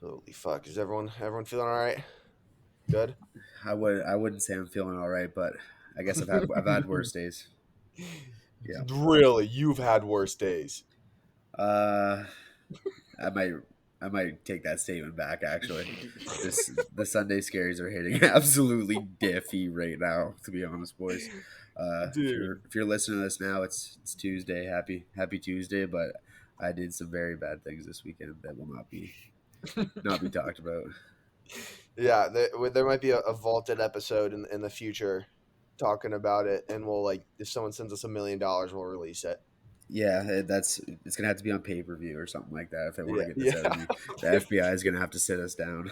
Holy fuck! Is everyone feeling all right? Good. I wouldn't say I'm feeling all right, but I guess I've had worse days. Yeah. Really, you've had worse days. Uh, I might I might take that statement back. Actually, the Sunday scaries are hitting absolutely diffy right now. To be honest, boys. If Dude. you're listening to this now, it's Tuesday. Happy Tuesday. But I did some very bad things this weekend that will not be talked about. Yeah, there might be a vaulted episode in the future talking about it, and we'll like if someone sends us $1 million, we'll release it. Yeah, it's gonna have to be on pay per view or something like that if they want Yeah, to get this out of yeah. me. The FBI is gonna have to sit us down.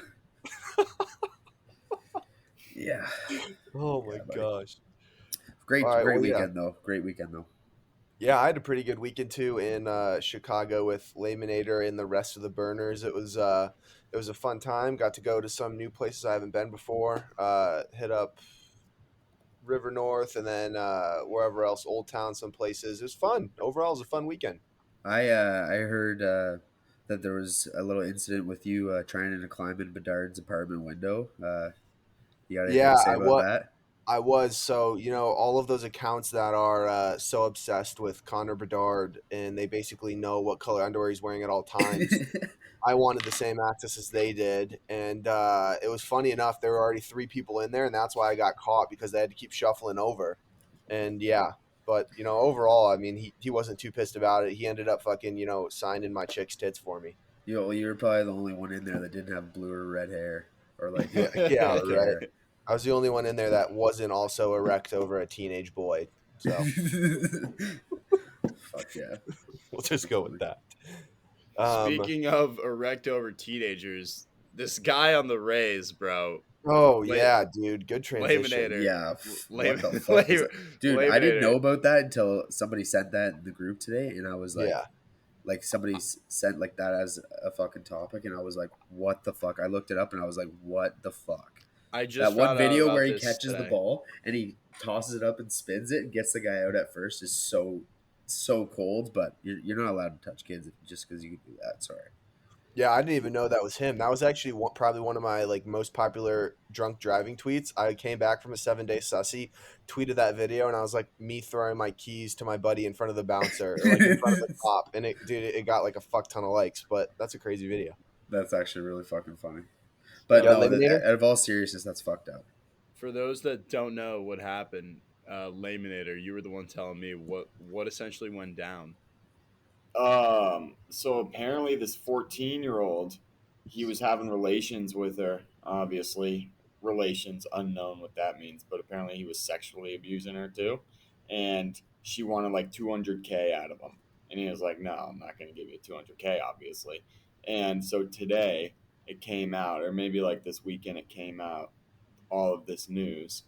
Yeah, Oh my yeah, buddy. gosh. All Great, right. great Well, yeah, weekend though. Great weekend though. yeah. I had a pretty good weekend too in Chicago with Layminator and the rest of the burners. It was a fun time. Got to go to some new places I haven't been before. Hit up River North and then wherever else, Old Town, some places. It was fun. Overall, it was a fun weekend. I heard that there was a little incident with you trying to climb in Bedard's apartment window. You got anything Yeah, to say about that? I was. So, all of those accounts that are so obsessed with Connor Bedard and they basically know what color underwear he's wearing at all times. I wanted the same access as they did. And it was funny enough, there were already three people in there, and that's why I got caught because they had to keep shuffling over. And yeah, but, overall, I mean, he wasn't too pissed about it. He ended up fucking, signing my chick's tits for me. You were probably the only one in there that didn't have blue or red hair or like Yeah, yeah, pink right. hair. I was the only one in there that wasn't also erect over a teenage boy. So. Fuck yeah, We'll that's just pretty go with funny. that. Um, Speaking of erect over teenagers, this guy on the Rays, bro, oh Lay, yeah, dude, good transition. Layminator, Yeah, Lay, what the fuck is Lay, that, dude? I didn't Layminator. know about that until somebody sent that in the group today, and I was Yeah, like somebody sent like that as a fucking topic, and I was like, what the fuck? I looked it up, and I was like, what the fuck? I That just one found out video where about he this catches the today. ball and he tosses it up and spins it and gets the guy out at first is so cold. But you're not allowed to touch kids just because you can do that. Sorry. yeah, I didn't even know that was him. That was actually probably one of my like most popular drunk driving tweets. I came back from a 7 day sussy, tweeted that video, and I was like me throwing my keys to my buddy in front of the bouncer or like in front of the cop, and it got like a fuck ton of likes. But that's a crazy video. That's actually really fucking funny. But Yeah, Uh, no, Eliminator. out of all seriousness, that's fucked up. for those that don't know what happened, Layminator, you were the one telling me what essentially went down. So apparently this 14-year-old, he was having relations with her, obviously. Relations, unknown what that means, but apparently he was sexually abusing her too. And she wanted like 200K out of him. And he was like, no, I'm not going to give you 200K, obviously. And so today it came out, or maybe like this weekend it came out, all of this news.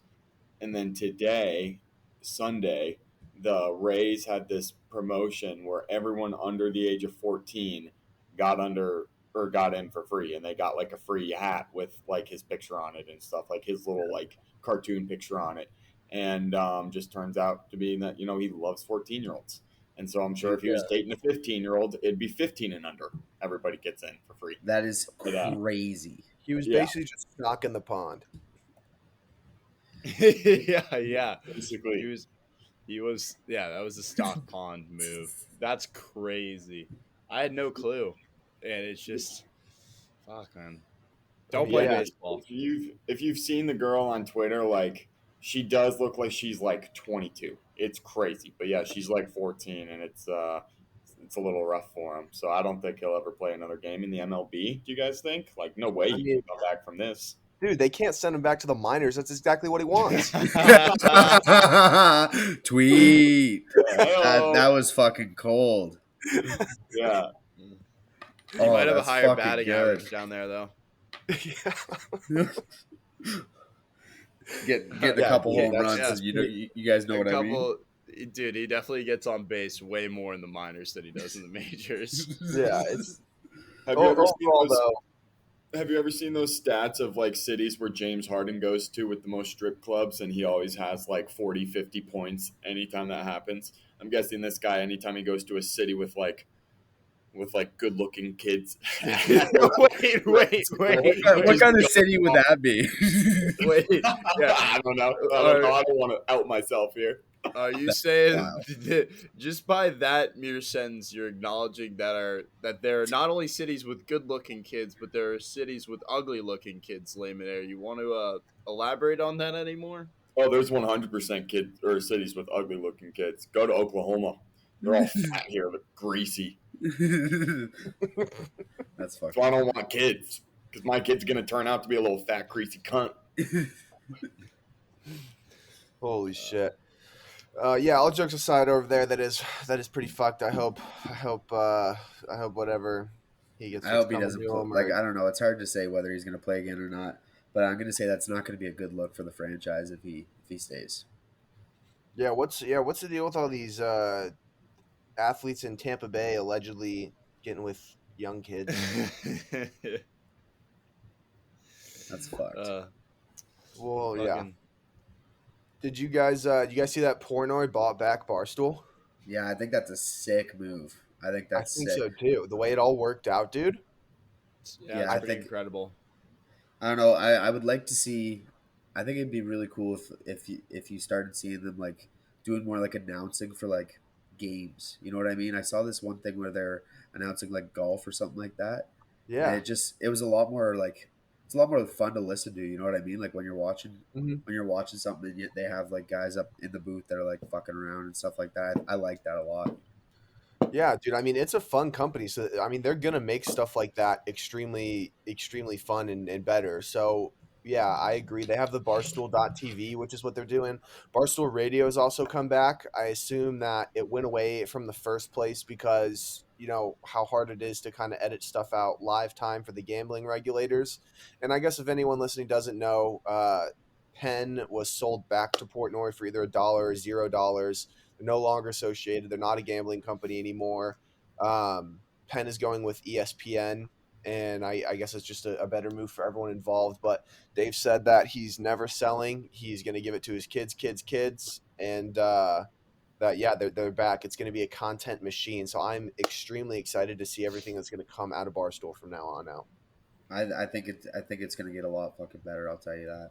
And then today, Sunday, the Rays had this promotion where everyone under the age of 14 got in for free, and they got like a free hat with like his picture on it and stuff, like his little like cartoon picture on it. And just turns out to be that he loves 14-year-olds, and so I'm sure if he was dating a 15-year-old, it'd be 15 and under. Everybody gets in for free. That is But crazy. He was yeah, basically just knocking the pond. Yeah, yeah. He basically. was he was yeah, that was a stock pond move. That's crazy. I had no clue. And it's just fuck man. I Don't mean, play yeah, baseball. If you've seen the girl on Twitter, like she does look like she's like 22. It's crazy, but yeah, she's like 14, and it's a little rough for him. So I don't think he'll ever play another game in the MLB. Do you guys think? Like, no way I he mean, can come back from this. dude, they can't send him back to the minors. That's exactly what he wants. Tweet. That Hey-o. was fucking cold. Yeah, He Oh, might have a that's higher fucking batting good. average down there though. Yeah. Getting a Yeah, couple dude, home runs, yeah. and you guys know A what I mean. couple dude, he definitely gets on base way more in the minors than he does in the majors. yeah. It's have you ever seen overall those? though. Have you ever seen those stats of like cities where James Harden goes to with the most strip clubs and he always has like 40, 50 points anytime that happens? I'm guessing this guy, anytime he goes to a city with like with like good-looking kids. wait. What kind of city would that be? Wait, yeah. I don't know. Are, I don't want to out myself here. are you saying Wow. just by that mere sentence you're acknowledging that there are not only cities with good-looking kids, but there are cities with ugly-looking kids, Layman Air? You want to elaborate on that anymore? Oh, there's 100% kids or cities with ugly-looking kids. Go to Oklahoma. They're all fat here, but greasy. That's So I fucking. don't want kids because my kid's gonna turn out to be a little fat, greasy cunt. Holy shit. Yeah, all jokes aside over there, that is pretty fucked. I hope whatever he gets I what's hope he coming doesn't to play. him. Like, Or, I don't know. It's hard to say whether he's going to play again or not. But I'm going to say that's not going to be a good look for the franchise if he stays. what's the deal with all these athletes in Tampa Bay allegedly getting with young kids? That's fucked. Well, yeah. Fucking Did you guys see that Portnoy bought back Barstool? Yeah, I think that's a sick move. I think I that's think sick. so too. The way it all worked out, dude. yeah, Yeah, it's I pretty think incredible. I don't know. I would like to see. I think it'd be really cool if you started seeing them like doing more like announcing for like games. You know what I mean? I saw this one thing where they're announcing like golf or something like that, and Yeah. it was a lot more like it's a lot more fun to listen to. You know what I mean? Like Mm-hmm. when you're watching something and yet they have like guys up in the booth that are like fucking around and stuff like that. I like that a lot. Yeah, dude. I mean, it's a fun company. So, I mean, they're going to make stuff like that extremely, extremely fun and better. So, yeah, I agree. They have the Barstool.tv, which is what they're doing. Barstool Radio has also come back. I assume that it went away from the first place because, how hard it is to kind of edit stuff out live time for the gambling regulators. And I guess if anyone listening doesn't know, Penn was sold back to Portnoy for either $1 or $0. They're no longer associated. They're not a gambling company anymore. Penn is going with ESPN, and I guess it's just a better move for everyone involved. But Dave said that he's never selling. He's going to give it to his kids, and that they're back. It's going to be a content machine. So I'm extremely excited to see everything that's going to come out of Barstool from now on out. I think it's gonna get a lot fucking better. I'll tell you that.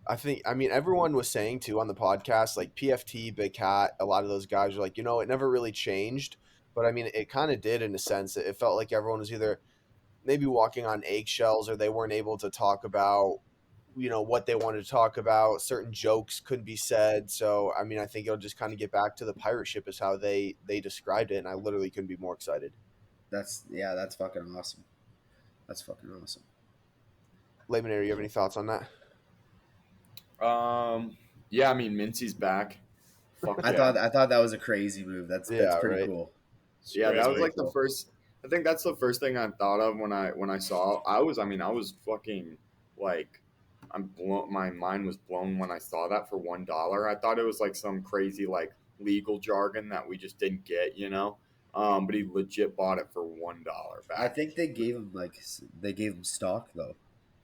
I mean, everyone was saying too on the podcast, like PFT, Big Cat, a lot of those guys were like, it never really changed. But I mean, it kind of did in a sense. It felt like everyone was either maybe walking on eggshells or they weren't able to talk about, what they wanted to talk about. Certain jokes couldn't be said. So, I mean, I think it'll just kind of get back to the pirate ship is how they described it. And I literally couldn't be more excited. That's fucking awesome. That's fucking awesome. Layman, you have any thoughts on that? Yeah, I mean, Mincy's back. Fuck I yeah. thought that was a crazy move. That's pretty right. cool. Yeah, that was very like cool. the first. I think that's the first thing I thought of when I saw. I was fucking like, I'm blown. My mind was blown when I saw that for $1. I thought it was like some crazy like legal jargon that we just didn't get, But he legit bought it for $1 back. I think they gave him stock though.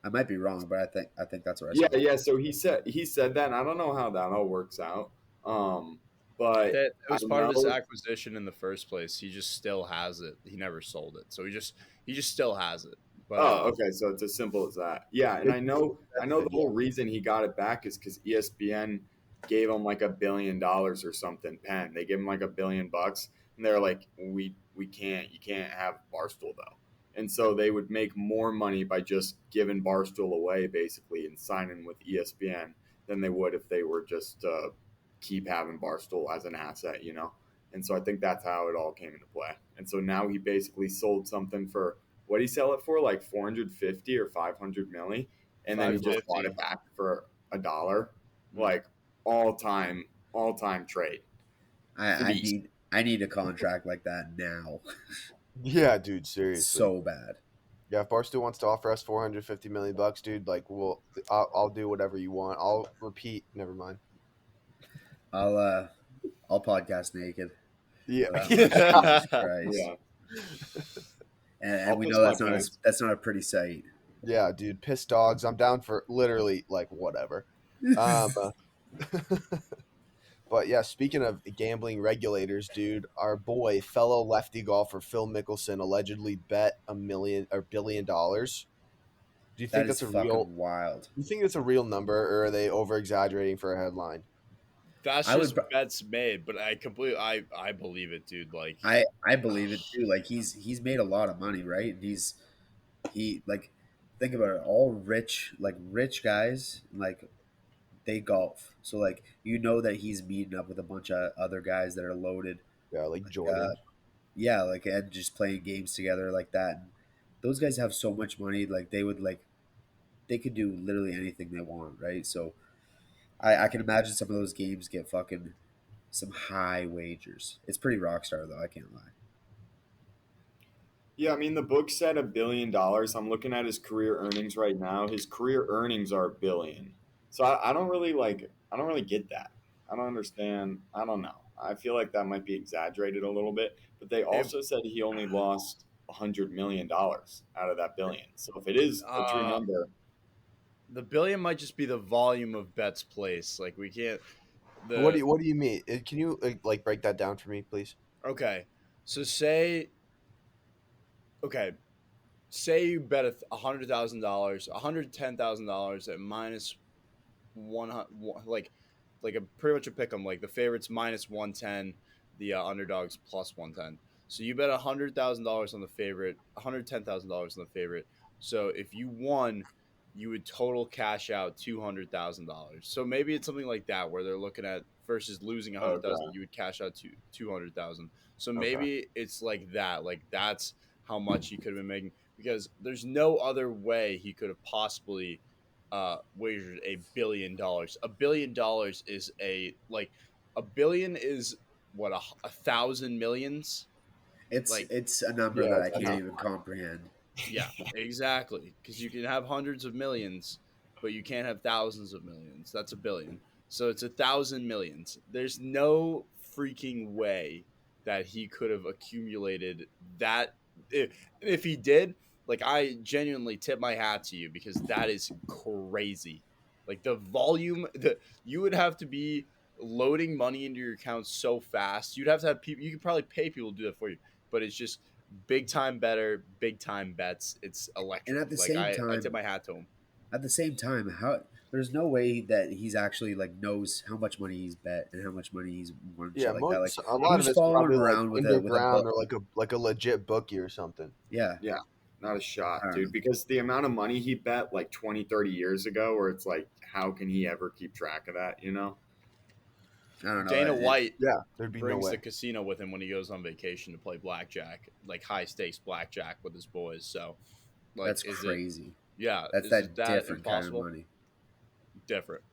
I might be wrong, but I think that's what I Yeah, saw. yeah. So he said that, and I don't know how that all works out. But That it I was part of his know. acquisition in the first place. He just still has it. He never sold it, so he just still has it. But Oh, okay. So it's as simple as that. Yeah, and I know the whole reason he got it back is because ESPN gave him like $1 billion or something. Penn, they gave him like $1 billion, and they're like, you can't have Barstool though. And so they would make more money by just giving Barstool away basically and signing with ESPN than they would if they were just keep having Barstool as an asset. And so I think that's how it all came into play. And so now he basically sold something for what did he sell it for? Like 450 or 500 milli, and then he just bought it back for $1. Like all time trade. I need a contract like that now. Yeah, dude, seriously. So bad. Yeah, if Barstool wants to offer us $450 million, dude, like I'll do whatever you want. I'll repeat. Never mind. I'll podcast naked. Yeah. Jesus Christ. Yeah. And we know that's not a pretty sight. Yeah, dude, piss dogs. I'm down for literally like whatever. But yeah, speaking of gambling regulators, dude, our boy, fellow lefty golfer Phil Mickelson allegedly bet $1 billion. Do you That think is that's a real? fucking wild. Do you think it's a real number, or are they over exaggerating for a headline? That's I would. just bets made, but I believe it, dude. Like, I believe it too. Like he's made a lot of money, right? And he like think about it. All rich guys like they golf. So like that he's meeting up with a bunch of other guys that are loaded. Yeah, like Like Jordan. yeah, like and just playing games together like that. And those guys have so much money. Like they could do literally anything they want, right? So I can imagine some of those games get fucking some high wagers. It's pretty rock star though. I can't lie. Yeah, I mean the book said $1 billion. I'm looking at his career earnings right now. His career earnings are a billion. So I don't really I don't really get that. I don't understand. I don't know. I feel like that might be exaggerated a little bit. But they if also said he only lost $100 million out of that billion. So if it is a true uh, number, the billion might just be the volume of bets placed. Like, we can't What do the you What do you mean? Can you like break that down for me, please? okay. So okay, say you bet $100,000, $110,000 at minus 100, like a pretty much a pick 'em. Like, the favorites minus 110, the underdogs plus 110. So you bet $100,000 on the favorite, $110,000 on the favorite. So if you won, you would total cash out $200,000. So maybe it's something like that where they're looking at versus losing 100,000, okay, you would cash out to 200,000. So Okay. maybe it's like that. Like, that's how much he could have been making, because there's no other way he could have possibly wagered $1 billion. $1 billion is a billion is what, a thousand millions. Like, It's a number Yeah, that I that's can't no, even comprehend. yeah, exactly. Because you can have hundreds of millions, but you can't have thousands of millions. That's a billion. So it's 1,000 millions. There's no freaking way that he could have accumulated that. If he did, like, I genuinely tip my hat to you, because that is crazy. Like, the volume that you would have to be loading money into your account so fast. You'd have to have people. You could probably pay people to do that for you, but it's just big time better, big time bets. It's And electric. Like, I tip my hat to him. at the same time, how there's no way that he's actually like knows how much money he's bet and how much money he's won, yeah. shit like that. Like A lot of who's it's following probably him like around with a underground book? or like a legit bookie or something. Yeah, yeah, not a shot, I don't dude. know. Because the amount of money he bet like 20, 30 years ago, where it's like, how can he ever keep track of that, you know? I don't know. Dana White Yeah, there'd be no brings the way. casino with him when he goes on vacation to play blackjack, like high stakes blackjack with his boys. So, like, That's is it? crazy. Yeah, That's is it that that different kind of impossible? money. Different.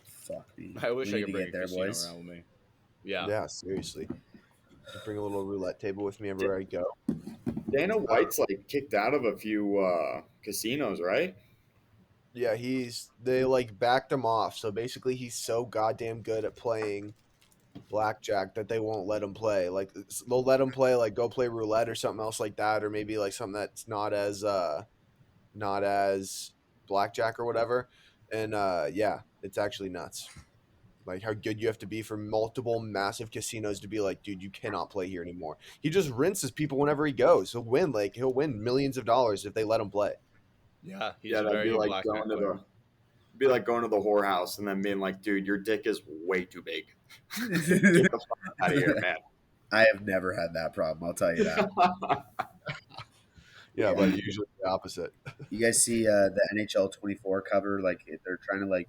Fuck me. I We wish I need could to bring get a there, casino boys. around with me. Yeah. Yeah, seriously. Just bring a little roulette table with me D- everywhere I go. Dana Uh, White's like kicked out of a few casinos, right? yeah, they like backed him off. So basically, he's so goddamn good at playing blackjack that they won't let him play. Like they'll let him play like go play roulette or something else like that, or maybe like something that's not as blackjack or whatever. And yeah, it's actually nuts. Like how good you have to be for multiple massive casinos to be like, dude, you cannot play here anymore. He just rinses people whenever he goes. He'll win millions of dollars if they let him play. Yeah, he's Yeah, a that'd be very good like blackjack player. going to the whorehouse and then being like, dude, your dick is way too big. Get the fuck out of here, man. I have never had that problem. I'll tell you that. Yeah, Yeah. but usually the opposite. You guys see the NHL 24 cover? Like they're trying to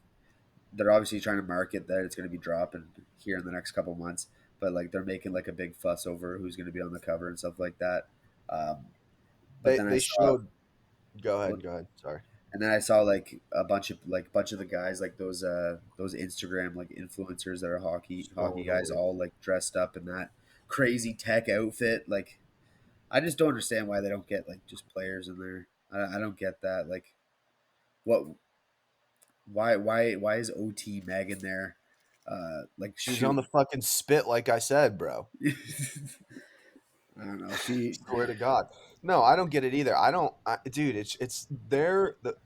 they're obviously trying to market that it's going to be dropping here in the next couple months, but like they're making like a big fuss over who's going to be on the cover and stuff like that. Um, but then I They saw, showed. Go ahead. Sorry. and then I saw like a bunch of the guys like those Instagram like influencers that are hockey So guys annoying. all like dressed up in that crazy tech outfit. Like I just don't understand why they don't get like just players in there. I don't get that. Like what why is OT Meg in there? Like She's on the shoot. fucking spit, like I said, bro. I don't know. She Swear to God. No, I don't get it either. Dude.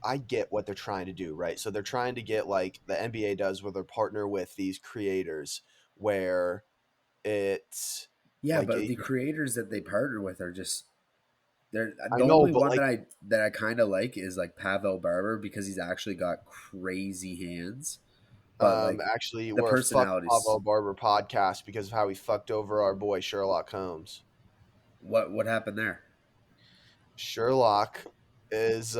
I get what they're trying to do, right? So they're trying to get like the NBA does, where they partner with these creators, where it's Yeah, like but the creators that they partner with are just they're I the know, only but one like that I kind of like is like Pavel Barber because he's actually got crazy hands, but like actually the we're a fuck personalities. Pablo Barber podcast because of how he fucked over our boy Sherlock Holmes. What happened there? Sherlock is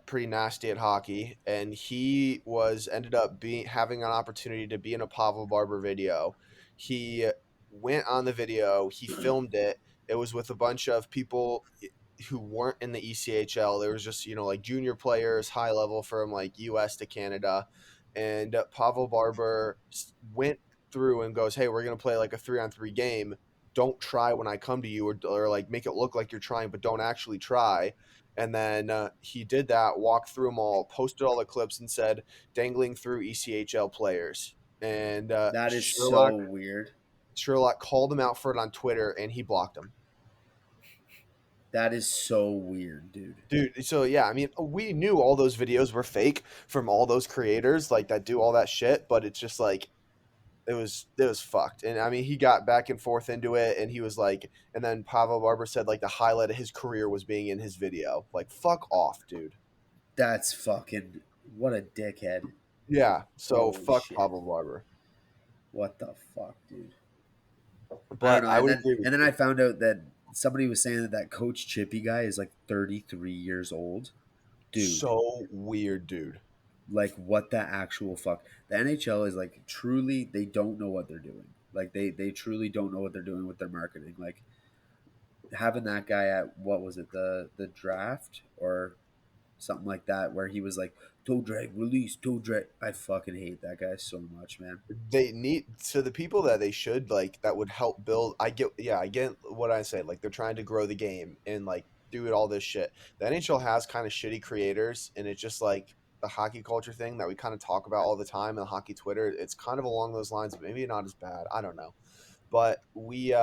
pretty nasty at hockey, and he was ended up being having an opportunity to be in a Pavel Barber video. He went on the video, he filmed it. It was with a bunch of people who weren't in the ECHL. There was just like junior players, high level from like U.S. to Canada, and Pavel Barber went through and goes, "Hey, we're gonna play like a 3-on-3 game. Don't try when I come to you, or like make it look like you're trying, but don't actually try." And then he did that, walked through them all, posted all the clips, and said, "Dangling through ECHL players." And That is so weird. Sherlock called him out for it on Twitter, and he blocked him. That is so weird, dude. Dude, so yeah, I mean, we knew all those videos were fake from all those creators like that do all that shit, but it's just like it was fucked. And I mean, he got back and forth into it, and he was like, and then Pavel Barber said like the highlight of his career was being in his video. Like, fuck off, dude. That's fucking what a dickhead. Yeah, so Holy fuck shit. Pavel Barber. What the fuck, dude? I don't But know. I would agree with And then you. I found out that somebody was saying that Coach Chippy guy is like 33 years old. Dude, So weird, dude. like what the actual fuck? The NHL is like truly they don't know what they're doing. Like they truly don't know what they're doing with their marketing. Like having that guy at what was it, the draft or something like that where he was like toe drag release toe drag. I fucking hate that guy so much, man. They need so the people that they should like that would help build. I get what I say. Like they're trying to grow the game and like do it all this shit. The NHL has kind of shitty creators, and it's just like the hockey culture thing that we kind of talk about all the time in the hockey Twitter. It's kind of along those lines, but maybe not as bad. I don't know. But we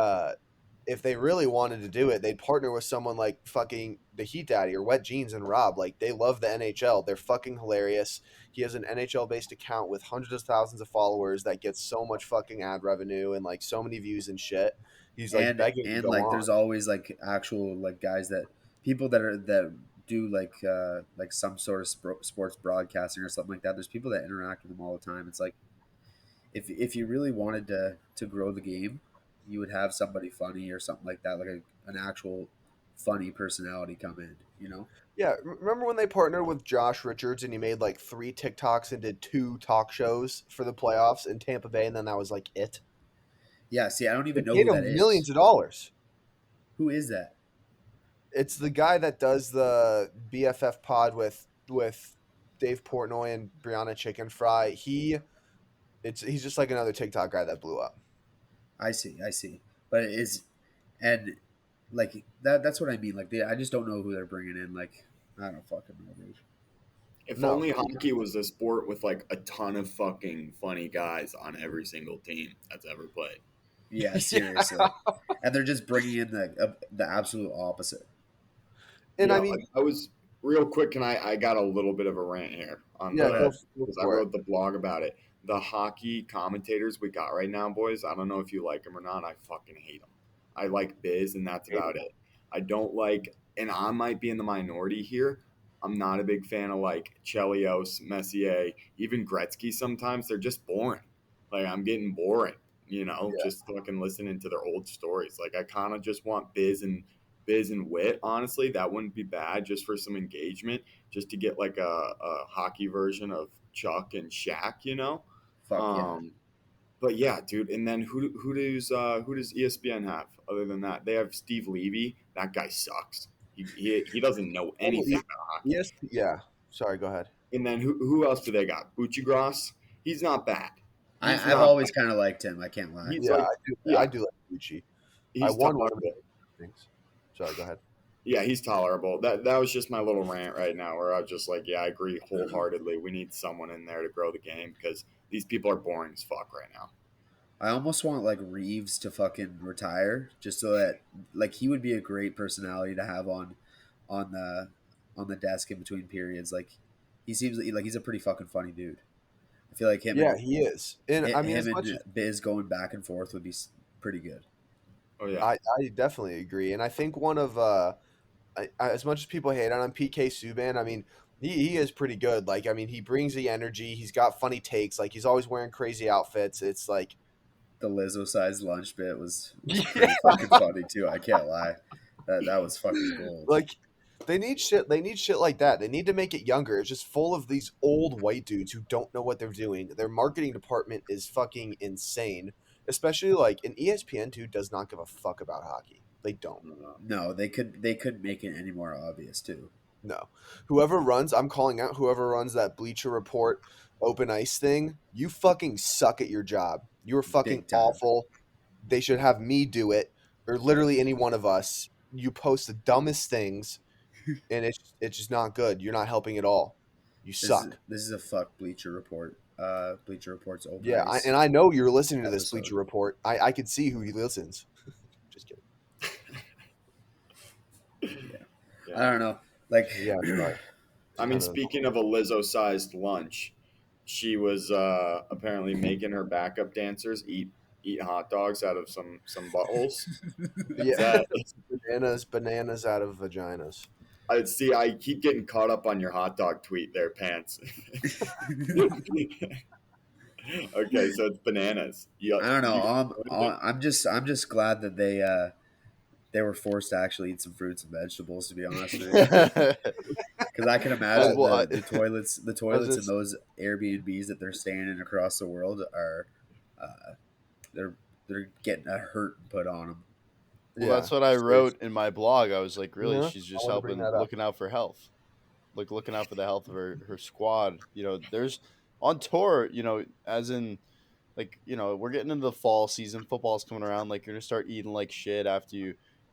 if they really wanted to do it, they'd partner with someone like fucking the Heat Daddy or Wet Jeans and Rob. Like they love the NHL. They're fucking hilarious. He has an NHL based account with hundreds of thousands of followers that gets so much fucking ad revenue and like so many views and shit. He's like begging to And go like on. there's always like actual like guys that people that do like some sort of sports broadcasting or something like that. There's people that interact with them all the time. It's like if you really wanted to grow the game, you would have somebody funny or something like that, like an actual funny personality come in. You know? Yeah, remember when they partnered with Josh Richards and he made like 3 TikToks and did 2 talk shows for the playoffs in Tampa Bay, and then that was like it. Yeah. See, I don't They even know paid who that him millions is. of dollars. Who is that? It's the guy that does the BFF pod with Dave Portnoy and Brianna Chicken Fry. He's just like another TikTok guy that blew up. I see. I see. But it is and like that's what I mean. Like I just don't know who they're bringing in. Like I don't fucking know, dude. If No, only hockey was a sport with like a ton of fucking funny guys on every single team that's ever played. Yeah, yeah, seriously. And they're just bringing in the absolute opposite. and I Yeah, mean, I was real quick. Can I got a little bit of a rant here on yeah, Go the ahead. go because I for it. wrote the blog about it. The hockey commentators we got right now, boys. I don't know if you like them or not. I fucking hate them. I like Biz, and that's about it. I don't like, and I might be in the minority here. I'm not a big fan of like Chelios, Messier, even Gretzky. Sometimes they're just boring. Like I'm getting boring, Yeah, just fucking listening to their old stories. Like I kind of just want Biz and Wit, honestly, that wouldn't be bad just for some engagement, just to get like a hockey version of Chuck and Shaq. Fuck yeah. Um, but yeah, dude. And then who does ESPN have other than that? They have Steve Levy. That guy sucks. He doesn't know oh, anything about hockey. yes, yeah. Sorry, go ahead. And then who else do they got? Bucci. He's not bad. He's I've not always bad. kind of liked him. I can't lie. He's Yeah, like, I yeah, do like Gucci. I he's won one of tolerable. the things. Sorry, go ahead. Yeah, he's tolerable. That was just my little rant right now, where I was just like, yeah, I agree wholeheartedly. We need someone in there to grow the game because these people are boring as fuck right now. I almost want like Reeves to fucking retire just so that like he would be a great personality to have on the on the desk in between periods. Like he seems like he's a pretty fucking funny dude. I feel like him Yeah, and he is. And I mean, him as much and Biz going back and forth would be pretty good. Oh yeah. I definitely agree, and I think one of as much as people hate on him, PK Subban, I mean, he is pretty good. Like, I mean, he brings the energy. He's got funny takes. Like, he's always wearing crazy outfits. It's like, The Lizzo sized lunch bit was yeah, pretty fucking funny too. I can't lie. That was fucking gold. like they need shit. They need shit like that. They need to make it younger. It's just full of these old white dudes who don't know what they're doing. Their marketing department is fucking insane. Especially like an ESPN too does not give a fuck about hockey. They don't. No, they could make it any more obvious too. No. Whoever runs, I'm calling out whoever runs that Bleacher Report open ice thing. You fucking suck at your job. You're fucking Big time. awful. They should have me do it, or literally any one of us. You post the dumbest things, and it's just not good. You're not helping at all. You suck. This is a fuck Bleacher Report. Bleacher Report's open Yeah, ice and I know you're listening to this episode. Bleacher Report. I could see who he listens. Just kidding. I don't know. Like, Yeah, sorry. I mean, speaking of a Lizzo-sized lunch, she was apparently making her backup dancers eat hot dogs out of some buttholes. Yeah, That bananas out of vaginas. I see. I keep getting caught up on your hot dog tweet there, pants. Okay, so it's bananas. I don't know. I'm just glad that they were forced to actually eat some fruits and vegetables. To be honest with you, because I can imagine Well, the toilets in those Airbnbs that they're staying in across the world are they're getting a hurt put on them. Well, that's what I wrote in my blog. I was like, really, Yeah, she's I just wanna bring helping, that up. looking out for health, like looking out for the health of her squad. There's on tour, as in, like, we're getting into the fall season. Football's coming around. Like, you're gonna start eating like shit after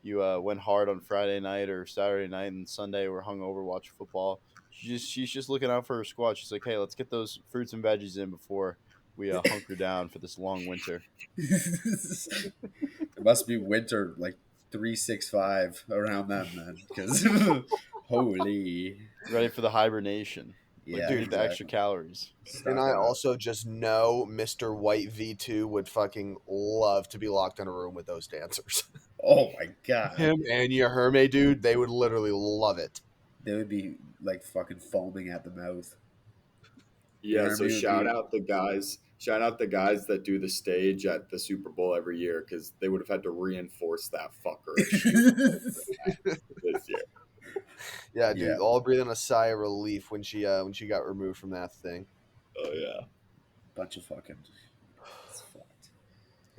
you went hard on Friday night or Saturday night, and Sunday we're hungover watching football. She's just looking out for her squad. She's like, hey, let's get those fruits and veggies in before we hunker down for this long winter. It must be winter like 365 around them then, because holy Ready for the hibernation. yeah, Dude, the extra calories. And I also just know Mr. White V2 would fucking love to be locked in a room with those dancers. Oh my god, Him and Herme, dude, they would literally love it. they would be like fucking foaming at the mouth. Yeah, Jeremy so would shout be- out the guys. Shout out the guys that do the stage at the Super Bowl every year because they would have had to reinforce that fucker this year. Yeah, dude, Yeah. all breathing a sigh of relief when she got removed from that thing. Oh yeah. bunch of fucking. It's fucked.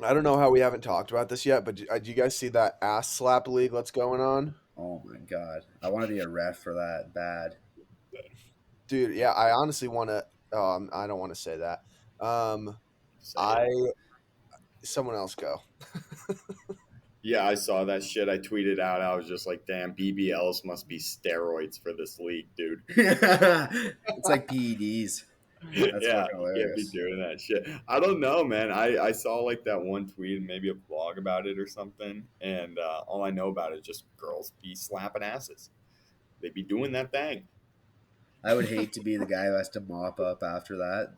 I don't know how we haven't talked about this yet, but do you guys see that ass slap league that's going on? Oh my god, I want to be a ref for that bad. Dude, yeah, I honestly want to. I don't want to say that. Say it. Someone else go. Yeah, I saw that shit. I tweeted out. I was just like, damn, BBLs must be steroids for this league, dude. It's like PEDs. That's yeah, fucking you can't be hilarious. doing that shit. I don't know, man. I saw like that one tweet and maybe a blog about it or something. And all I know about it is just girls be slapping asses. They be doing that thing. I would hate to be the guy who has to mop up after that.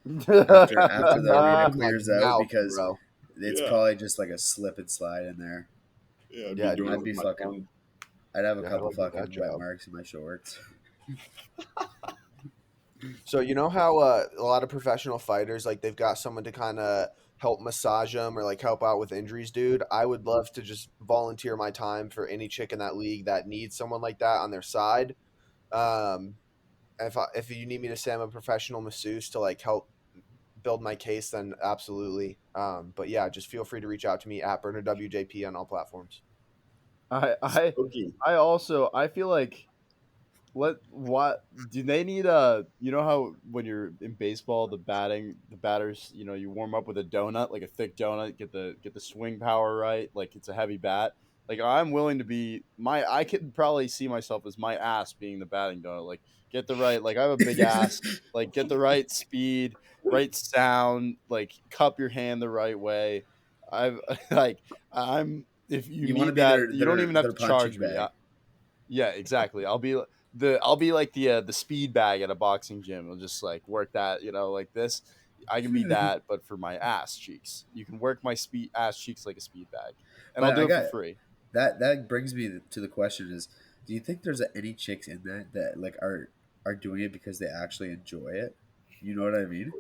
After the arena clears out, because bro. it's Yeah. probably just like a slip and slide in there. Yeah, I'd Yeah, be doing I'd it be with my fucking- tongue. I'd have a Yeah, couple I'd like that fucking wet job. marks in my shorts. So you know how a lot of professional fighters, like, they've got someone to kind of help massage them or like help out with injuries, dude. I would love to just volunteer my time for any chick in that league that needs someone like that on their side. If you need me to say I'm a professional masseuse to like help build my case, then absolutely. But yeah, just feel free to reach out to me at BurnerWJP on all platforms. I Okay. I feel like what do they need you know how when you're in baseball the batters, you warm up with a donut, like a thick donut, get the swing power right, like it's a heavy bat. Like I'm willing to be I could probably see myself as my ass being the batting donut. Like get the right, like I have a big ass, like get the right speed, right sound, like cup your hand the right way. I've like I'm if you You want to need be that, their you don't even have their to charge punching me. bag. Yeah, exactly. I'll be like the speed bag at a boxing gym. I'll just like work that, like this. I can be that, but for my ass cheeks. You can work my speed ass cheeks like a speed bag, and I'll But do I it for got free. that brings me to the question: is do you think there's any chicks in that like are doing it because they actually enjoy it? You know what I mean?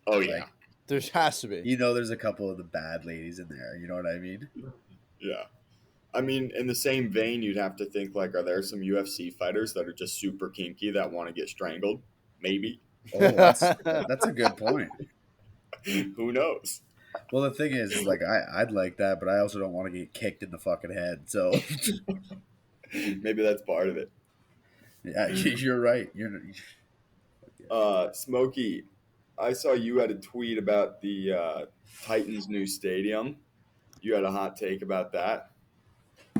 Oh yeah, Like There has to be. there's a couple of the bad ladies in there. You know what I mean? yeah. I mean, in the same vein, you'd have to think like, are there some UFC fighters that are just super kinky that want to get strangled? Maybe. Oh, that's a good point. Who knows? Well, the thing is like I'd like that, but I also don't want to get kicked in the fucking head. So Maybe that's part of it. yeah, you're right. Smokey, I saw you had a tweet about the Titans' new stadium. You had a hot take about that.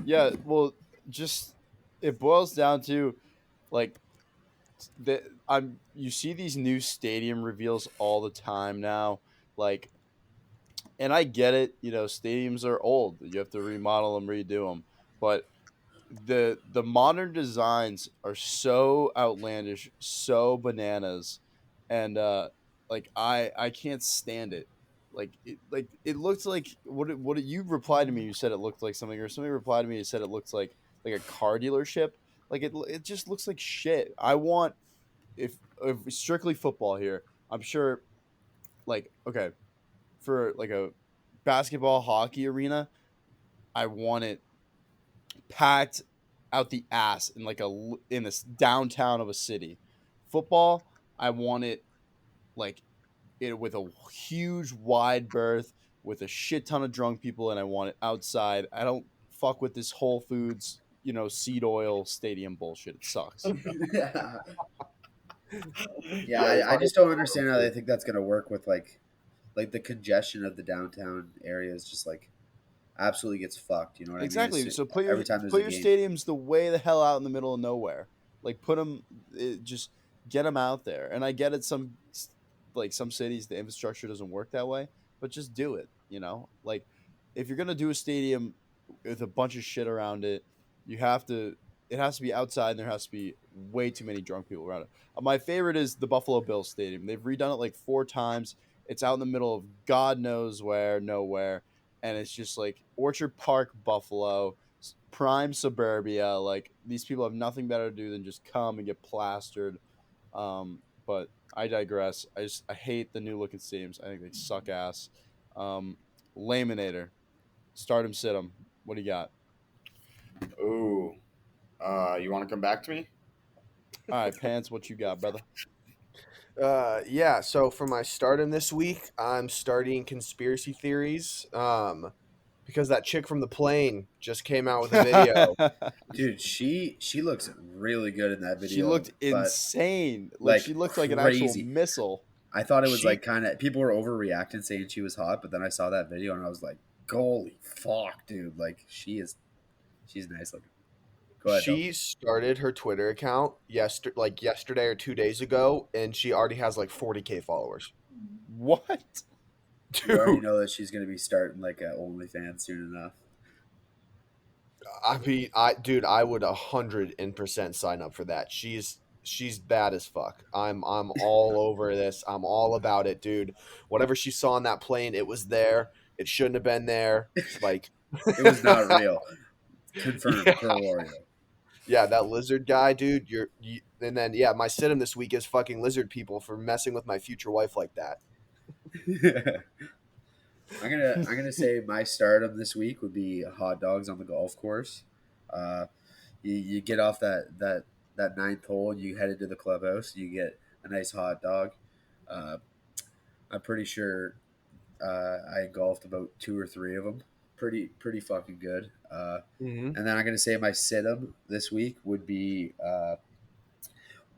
Yeah, well, just it boils down to like I'm you see these new stadium reveals all the time now, like, and I get it, stadiums are old. You have to remodel them, redo them, but the modern designs are so outlandish, so bananas, and like I can't stand it. It looked like you replied to me. You said it looked like something, or somebody replied to me and said it looks like a car dealership. Like it just looks like shit. I want if strictly football here. I'm sure like okay for like a basketball hockey arena. I want it packed out the ass in in this downtown of a city. Football, I want it like it with a huge wide berth with a shit ton of drunk people, and I want it outside. I don't fuck with this Whole Foods, seed oil stadium bullshit. It sucks. yeah, Yeah, it's I hard. just don't understand how they think that's gonna work with like the congestion of the downtown area is just like absolutely gets fucked. You know what I mean? Exactly. So Every time there's put a your game. stadiums the way the hell out in the middle of nowhere. Like put them, just get them out there. And I get it. Some cities the infrastructure doesn't work that way, but just do it. Like if you're gonna do a stadium with a bunch of shit around it, you have to. It has to be outside, and there has to be way too many drunk people around it. My favorite is the Buffalo Bills Stadium. They've redone it like 4 times. It's out in the middle of God knows where, nowhere, and it's just like Orchard Park, Buffalo, prime suburbia. Like these people have nothing better to do than just come and get plastered. But I digress. I hate the new looking stadiums. I think they suck ass. Um, Laminator, start 'em, sit 'em. What do you got? Ooh, you want to come back to me? All right, Pants, what you got, brother? Yeah, so for my stardom this week, I'm starting conspiracy theories. Because that chick from the plane just came out with a video. Dude, she looks really good in that She video, looked but insane. Like like she looked like an actual crazy. missile. I thought it was She like kind of people were overreacting saying she was hot, but then I saw that video and I was like, "Holy fuck, dude! Like she's nice looking." Go ahead, though. she started her Twitter account yesterday or 2 days ago, and she already has like 40K followers. What? You already Dude, know that she's gonna be starting like a OnlyFans soon enough. I mean, I would 100% sign up for that. She's bad as fuck. I'm all over this. I'm all about it, dude. Whatever she saw on that plane, it was there. It shouldn't have been there. Like, It was not real. Confirmed yeah, per Wario. yeah, that lizard guy, dude. And then yeah, my sit this week is fucking lizard people for messing with my future wife like that. I'm gonna say my stardom this week would be hot dogs on the golf course. Uh, you get off that ninth hole and you head into the clubhouse. You get a nice hot dog. Uh, I'm pretty sure I golfed about two or three of them. Pretty fucking good. Hmm. And then I'm gonna say my sit-em this week would be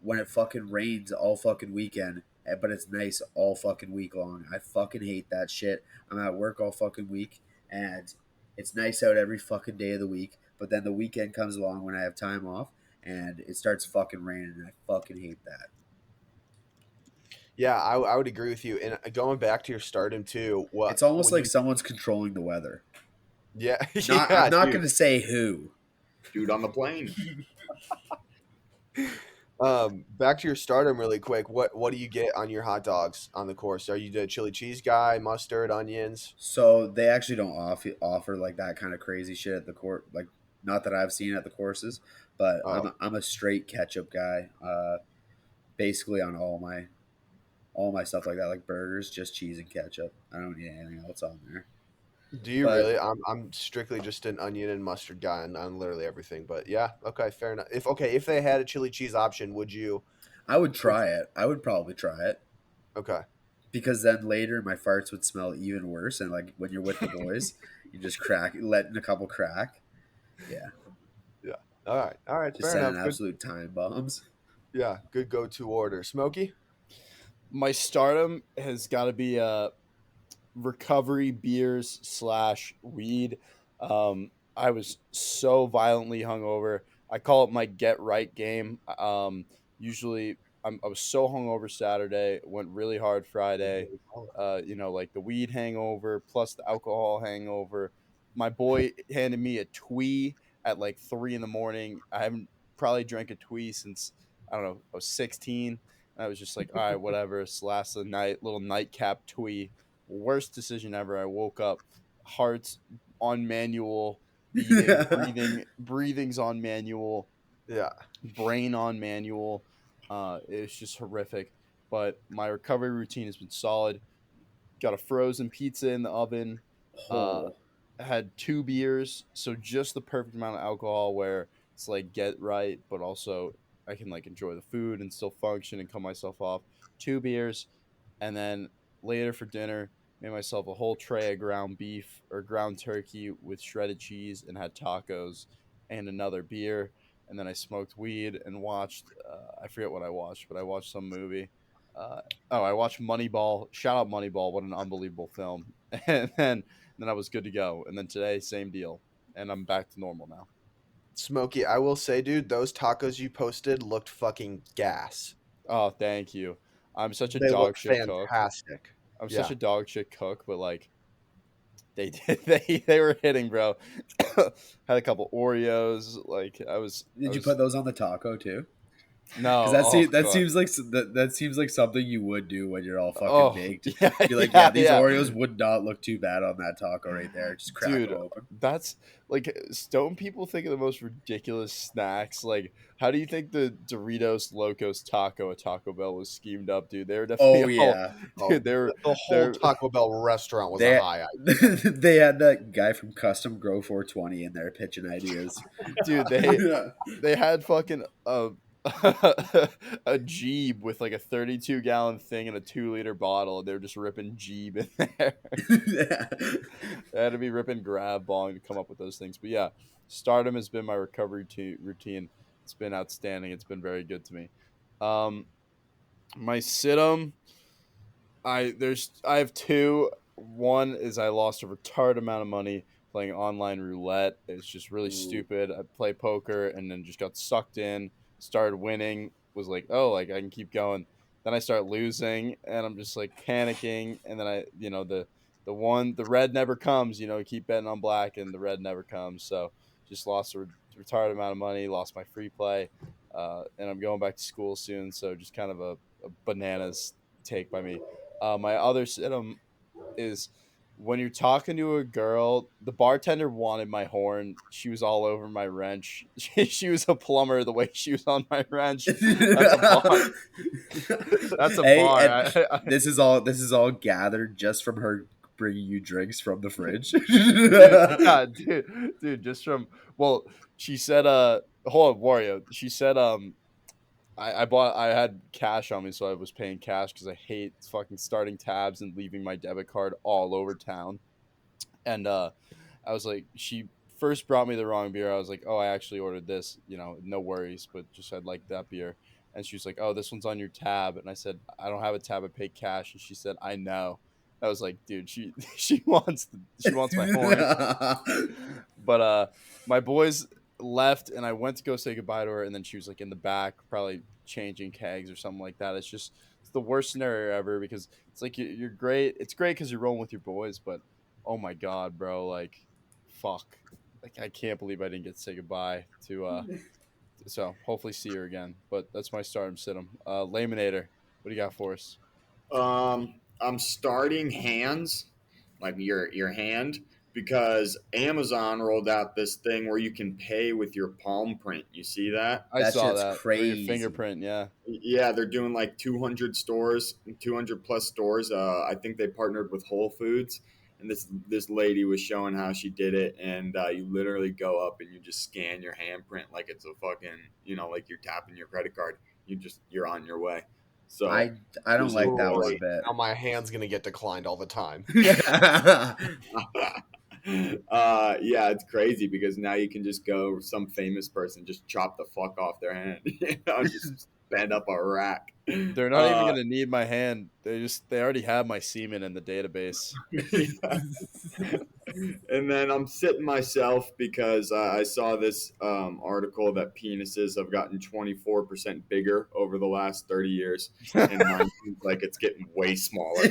when it fucking rains all fucking weekend, but it's nice all fucking week long. I fucking hate that shit. I'm at work all fucking week, and it's nice out every fucking day of the week. But then the weekend comes along when I have time off, and it starts fucking raining, and I fucking hate that. Yeah, I would agree with you. And going back to your stardom too, what It's almost when like you someone's controlling the weather. yeah Not, I'm yeah not dude gonna say who. Dude on the plane. Back to your stardom really quick. What do you get on your hot dogs on the course? Are you the chili cheese guy, mustard, onions? So they actually don't offer like that kind of crazy shit at the court. Like, not that I've seen at the courses, but Oh, I'm a straight ketchup guy. Basically on all my stuff like that, like burgers, just cheese and ketchup. I don't need anything else on there. do you But really? I'm strictly just an onion and mustard guy on literally everything. But yeah, okay, fair enough. If they had a chili cheese option, would you? I would Would try it. I would probably try it okay. because then later my farts would smell even worse. And like when you're with the boys, you just letting a couple crack. Yeah, Yeah. All right. just Fair sending enough. Good. absolute time bombs. Yeah. Good go-to order. Smoky. My stardom has got to be recovery beers slash weed. I was so violently hungover. I call it my get right game. Usually I was so hungover Saturday, went really hard Friday. Like the weed hangover plus the alcohol hangover. My boy handed me a twee at like 3 in the morning. I haven't probably drank a twee since I don't know, I was 16. I was just like, all right, whatever. It's the last of the night, little nightcap twee. Worst decision ever. I woke up, heart's on manual, beating, breathing's on manual, Yeah. brain on manual. It's just horrific. But my recovery routine has been solid. Got a frozen pizza in the oven. Uh, Oh, had 2 beers, so just the perfect amount of alcohol where it's like get right, but also I can like enjoy the food and still function and cut myself off. 2 beers, and then later for dinner, made myself a whole tray of ground beef or ground turkey with shredded cheese and had tacos and another beer. And then I smoked weed and watched. I forget what I watched, but I watched some movie. Uh, I watched Moneyball. Shout out Moneyball! What an unbelievable film! And then I was good to go. And then today, same deal, and I'm back to normal now. Smoky, I will say, dude, those tacos you posted looked fucking gas. Oh, thank you. I'm such a They look dog shit cook. fantastic. I'm such Yeah. a dog shit cook, but like they did, they were hitting, bro. Had a couple Oreos. Like I did you put was those on the taco too? Because no. Oh that god. seems like that seems like something you would do when you're all fucking Oh baked. yeah, Be like, yeah, yeah, these yeah. Oreos would not look too bad on that taco right there. Just crack them Dude, open. that's like don't people think of the most ridiculous snacks? Like, how do you think the Doritos Locos Taco at Taco Bell was schemed up, dude? They were definitely Oh all, yeah, Oh, dude. They were the whole they're Taco Bell restaurant was a they high they had that guy from Custom Grow 420 in there pitching ideas. dude. They had fucking a Jeep with like a 32-gallon thing and a 2-liter bottle. They were just ripping Jeep in there. They had to be ripping grab bong to come up with those things. But yeah, stardom has been my recovery routine. It's been outstanding. It's been very good to me. Um, my situm, I have two. One is I lost a retarded amount of money playing online roulette. It's just really Ooh. stupid. I play poker and then just got sucked in. Started winning. Was like, oh, like I can keep going. Then I start losing, and I'm just like panicking. And then the red never comes. Keep betting on black, and the red never comes. So just lost a retarded amount of money. Lost my free play, and I'm going back to school soon. So just kind of a bananas take by me. My other symptom is when you're talking to a girl, the bartender wanted my horn. She was all over my wrench. She was a plumber the way she was on my wrench. That's a bar. That's a Hey, bar. and this is all gathered just from her bringing you drinks from the fridge. Dude, yeah, dude, just from she said, hold on, Wario. She said, I had cash on me, so I was paying cash because I hate fucking starting tabs and leaving my debit card all over town. And I was like, she first brought me the wrong beer. I was like, oh, I actually ordered this. No worries, but just I'd like that beer. And she was like, oh, this one's on your tab. And I said, I don't have a tab. I pay cash. And she said, I know. I was like, dude, she she wants my horn. But my boys left, and I went to go say goodbye to her, and then she was like in the back, probably changing kegs or something like that. It's the worst scenario ever because it's like you're great. It's great because you're rolling with your boys, but oh my god, bro, like fuck, like I can't believe I didn't get to say goodbye So hopefully see her again. But that's my start and sit 'em. Laminator, what do you got for us? I'm starting hands, like your hand, because Amazon rolled out this thing where you can pay with your palm print. You see that? I That saw shit's that. Or your crazy. fingerprint, yeah. Yeah, they're doing like 200 stores, 200 plus stores. I think they partnered with Whole Foods, and this lady was showing how she did it, and you literally go up and you just scan your handprint like it's a fucking, like you're tapping your credit card. You're on your way. So I don't there's a like that one Great. bit. Now my hand's gonna get declined all the time. yeah, it's crazy because now you can just go some famous person, just chop the fuck off their hand, just bend up a rack. They're not even gonna need my hand. They already have my semen in the database. Yeah. And then I'm sitting myself because I saw this article that penises have gotten 24% bigger over the last 30 years, and mine seems like it's getting way smaller.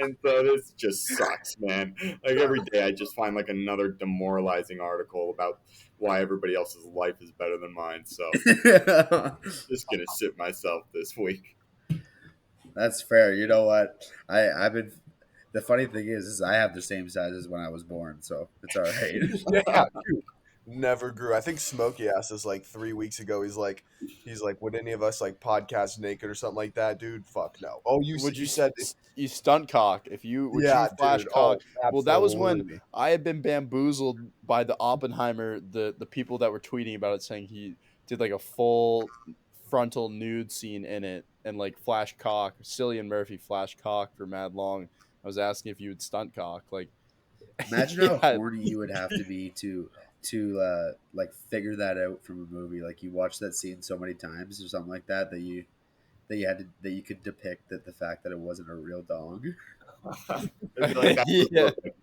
And so this just sucks, man. Like every day, I just find like another demoralizing article about why everybody else's life is better than mine. So just gonna sit myself this week. That's fair. You know what? I've been. The funny thing is I have the same size as when I was born, so it's all right. Yeah, dude. Never grew. I think Smokey asked us like 3 weeks ago. He's like, would any of us like podcast naked or something like that, dude? Fuck no. Oh, Would you said, you stunt cock if you would you yeah, flash dude. cock? Oh, Well, that was when absolutely. I had been bamboozled by the Oppenheimer, the people that were tweeting about it, saying he did like a full frontal nude scene in it and like flash cock. Cillian Murphy flash cock for mad long. I was asking if you would stunt cock, like Imagine how yeah, horny you would have to be to like figure that out from a movie. Like you watch that scene so many times or something like that that you could depict that the fact that it wasn't a real dog. I feel like that's what it yeah. looked like.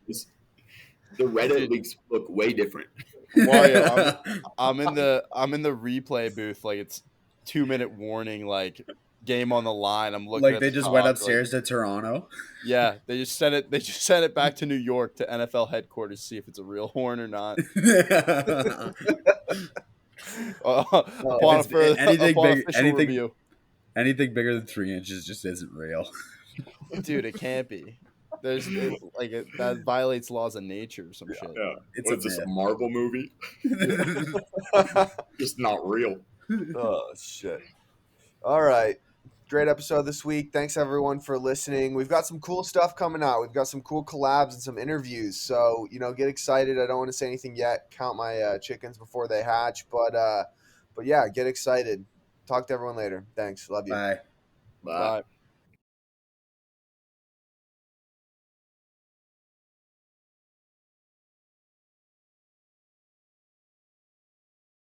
The Reddit leaks look way different. Mario, I'm in the replay booth, like it's 2 minute warning, like game on the line. I'm looking Like at they the just went cock, like upstairs to Toronto. yeah, they just sent it back to New York to NFL headquarters to see if it's a real horn or not. Anything Upon big, official review. anything bigger than 3 inches just isn't real. Dude, it can't be. That violates laws of nature or some shit. Yeah. It's What a is this, a myth. Marvel movie? Just not real. Oh shit. All right. Great episode this week. Thanks everyone for listening. We've got some cool stuff coming out. We've got some cool collabs and some interviews. So, get excited. I don't want to say anything yet. Count my chickens before they hatch, but yeah, get excited. Talk to everyone later. Thanks. Love you. Bye. Bye. Bye.